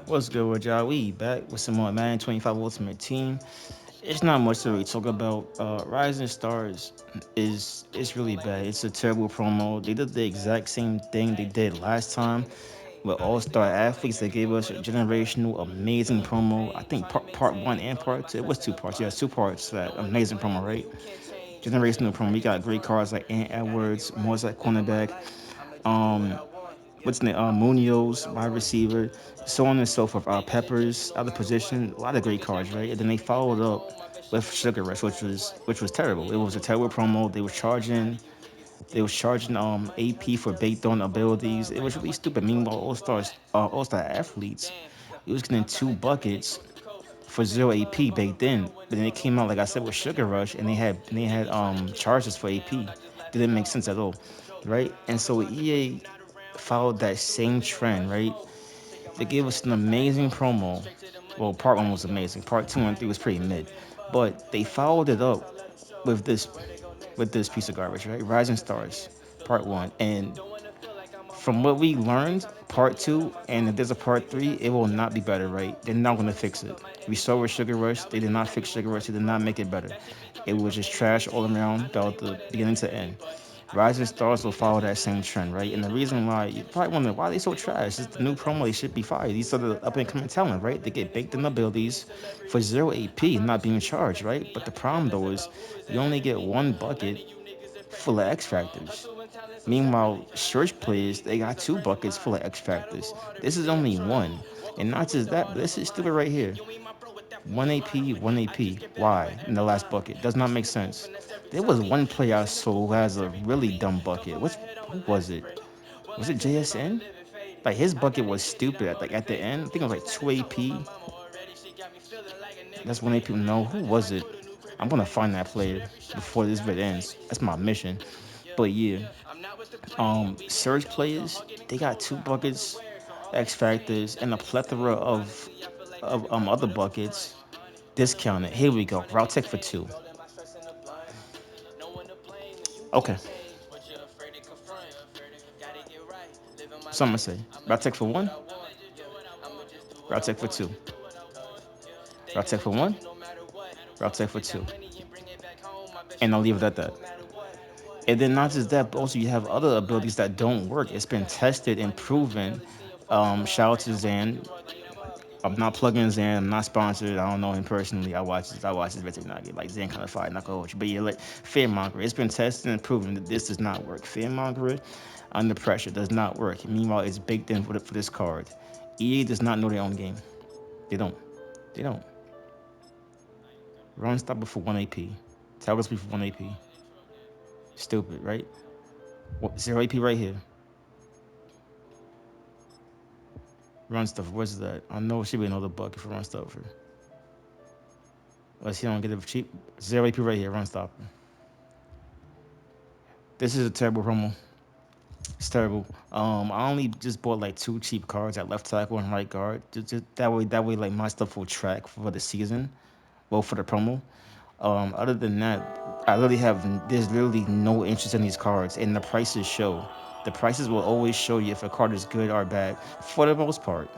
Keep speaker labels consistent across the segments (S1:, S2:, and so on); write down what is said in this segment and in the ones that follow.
S1: What's good with y'all? We back with some more Madden 25 Ultimate Team. It's not much to really talk about. Rising Stars is really bad. It's a terrible promo. They did the exact same thing they did last time with All Star athletes. They gave us a generational, amazing promo. I think part one and part two. It was two parts. Yeah, it's two parts. That amazing promo, right? Generational promo. We got great cards like Ant Edwards, Mozart cornerback. Um, what's the name? Munoz, wide receiver, so on and so forth. Peppers, other position, a lot of great cards, right? And then they followed up with Sugar Rush, which was terrible. It was a terrible promo. They was charging AP for baked on abilities. It was really stupid. Meanwhile, All Star athletes, we was getting two buckets for zero AP baked in. But then it came out like I said with Sugar Rush, and they had charges for AP. Didn't make sense at all, right? And so EA followed that same trend, right? They gave us an amazing promo. Well, part one was amazing. Part two and three was pretty mid, but they followed it up with this piece of garbage, right? Rising Stars, part one, and from what we learned, part two, and if there's a part three, it will not be better, right? They're not gonna fix it. We saw with Sugar Rush, they did not fix Sugar Rush, they did not make it better. It was just trash all around, about the beginning to end. Rising Stars will follow that same trend, right? And the reason why you probably wonder why they so trash is the new promo, they should be fired. These are the up and coming talent, right? They get baked in abilities for zero AP, not being charged, right? But the problem though is you only get one bucket full of X Factors. Meanwhile, Church players, they got two buckets full of X Factors. This is only one. And not just that, but this is stupid right here. 1 AP, 1 AP. Why? In the last bucket. Does not make sense. There was one player I saw who has a really dumb bucket. Who was it? Was it JSN? Like his bucket was stupid. Like at the end, I think it was like 2 AP. That's 1 AP. No, who was it? I'm gonna find that player before this vid ends. That's my mission. But yeah, surge players, they got two buckets, X factors, and a plethora of other buckets discounted. Here we go. Route tech for two. Okay. So I'm gonna say route tech for one, route tech for two, route tech for one, route tech for two, and I'll leave it at that. And then not just that, but also you have other abilities that don't work. It's been tested and proven. Shout out to Zan. I'm not plugging Zan. I'm not sponsored. I don't know him personally. I watch his video not get like Zan kind of fire, not gonna hold you. But yeah, like fearmonger. It's been tested and proven that this does not work. Fearmonger under pressure does not work. Meanwhile, it's baked in for this card. EA does not know their own game. They don't. They don't. Run stopper for 1 AP. Tower speed for 1 AP. Stupid, right? What, 0 AP right here. Run stuffer. What's that? I know it should be another bucket for run stuffer. Unless he don't get it cheap. 0 AP right here. Run stopper. This is a terrible promo. It's terrible. I only just bought like two cheap cards at left tackle and right guard. Just that way, like my stuff will track for the season. Well, for the promo. Other than that, there's literally no interest in these cards, and the prices show. The prices will always show you if a card is good or bad for the most part.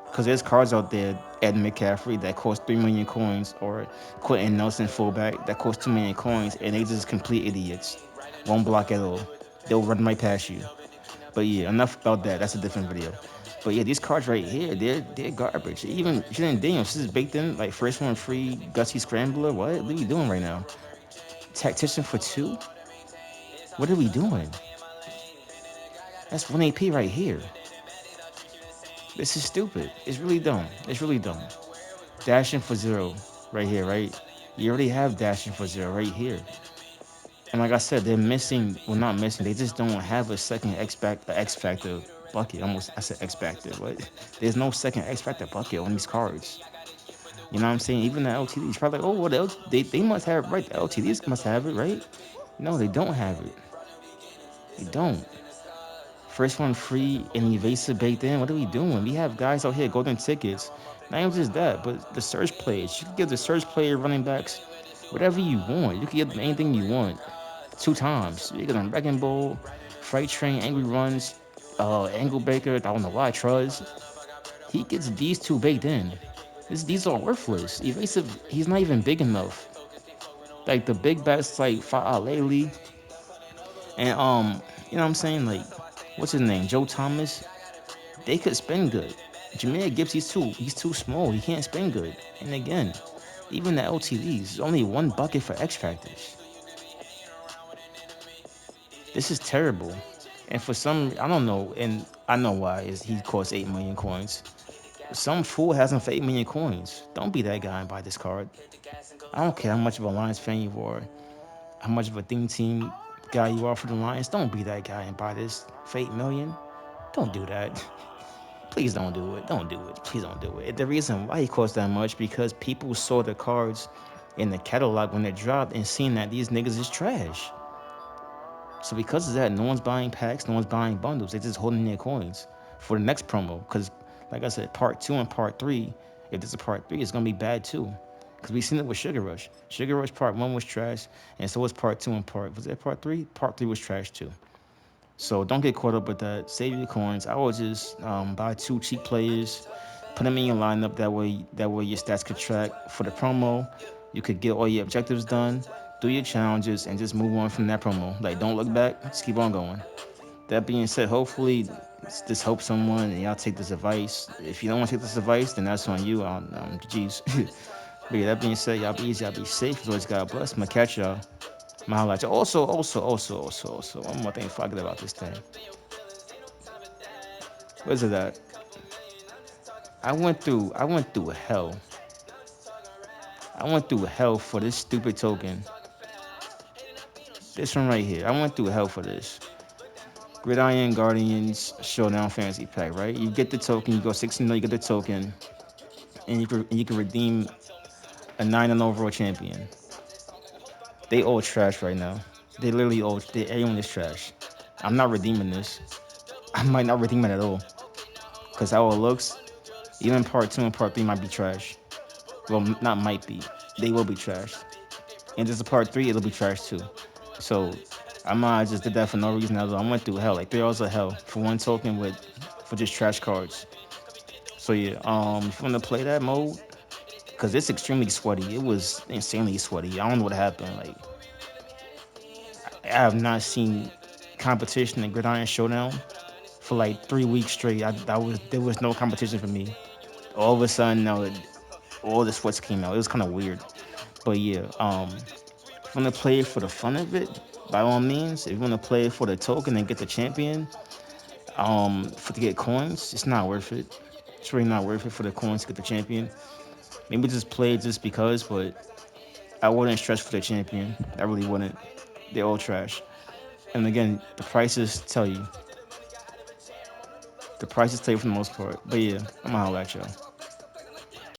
S1: Because there's cards out there, Ed McCaffrey, that cost 3 million coins, or Quentin Nelson fullback that cost 2 million coins, and they just complete idiots. Won't block at all. They'll run right past you. But yeah, enough about that. That's a different video. But yeah, these cards right here, they're garbage. Even Jalen Daniels, this is baked in, like first one free, Gusty Scrambler. What are we doing right now? Tactician for two? What are we doing? That's 1 AP right here. This is stupid. It's really dumb. It's really dumb. Dashing for zero right here, right? You already have dashing for zero right here. And like I said, they're missing, well, not missing, they just don't have a second X Factor bucket. Almost, I said X Factor, but there's no second X Factor bucket on these cards. You know what I'm saying? Even the LTDs, probably like, oh, well, they must have it, right? The LTDs must have it, right? No, they don't have it. They don't. First one free and evasive baked in. What are we doing? We have guys out here golden tickets. Not even just that, but the surge players. You can give the surge player running backs whatever you want. You can give them anything you want. Two times. You get them Wrecking Ball, Freight Train, Angry Runs, Angle Baker. I don't know why. Truz. He gets these two baked in. These are worthless. Evasive, he's not even big enough. Like the big bats like Fa'alele and you know what I'm saying? Like, what's his name? Joe Thomas. They could spin good. Jameer Gibbs, he's too small. He can't spin good. And again, even the LTVs, only one bucket for X Factors. This is terrible. And for some, I don't know, and I know why is he costs 8 million coins. Some fool has him for 8 million coins. Don't be that guy and buy this card. I don't care how much of a Lions fan you are, how much of a theme team guy you are for the Lions. Don't be that guy and buy this for 8 million. Don't do that. Please don't do it. Don't do it. Please don't do it. The reason why he costs that much because people saw the cards in the catalog when they dropped and seen that these niggas is trash. So because of that, no one's buying packs, no one's buying bundles. They're just holding their coins for the next promo. Because, like I said, part two and part three, if there's a part three, it's gonna be bad too. Because we seen it with Sugar Rush. Sugar Rush part one was trash, and so was part two and part. Was that part three? Part three was trash too. So don't get caught up with that. Save your coins. I would just buy two cheap players, put them in your lineup. That way your stats could track for the promo. You could get all your objectives done, do your challenges, and just move on from that promo. Like don't look back. Just keep on going. That being said, hopefully just help someone and y'all take this advice. If you don't want to take this advice, then that's on you. Jeez. But yeah, that being said, y'all be easy, y'all be safe. As always, God bless. I'ma catch y'all. My highlights. Also, one more thing before I get about this thing. What is it that I went through hell. I went through hell for this stupid token. This one right here. I went through hell for this. Gridiron Guardians Showdown Fantasy Pack, right? You get the token, you go 16 you get the token, and you can redeem a 9 and overall champion. They all trash right now. They literally all everyone is trash. I'm not redeeming this. I might not redeem it at all. Cause how it looks, even part two and part three might be trash. Well, not might be. They will be trash. And there's a part three, it'll be trash too. So I just did that for no reason. I went through hell, like 3 hours of hell for one token with for just trash cards. So yeah, if you want to play that mode, cause it's extremely sweaty. It was insanely sweaty. I don't know what happened. Like I have not seen competition in Gridiron Showdown for like 3 weeks straight. There was no competition for me. All of a sudden, now all the sweats came out. It was kind of weird. But yeah, if you want to play for the fun of it, by all means. If you want to play for the token and get the champion, for to get coins, it's not worth it. It's really not worth it for the coins to get the champion. Maybe just play just because, but I wouldn't stress for the champion. I really wouldn't. They're all trash. And again, the prices tell you. The prices tell you for the most part. But yeah, I'm gonna holler at y'all.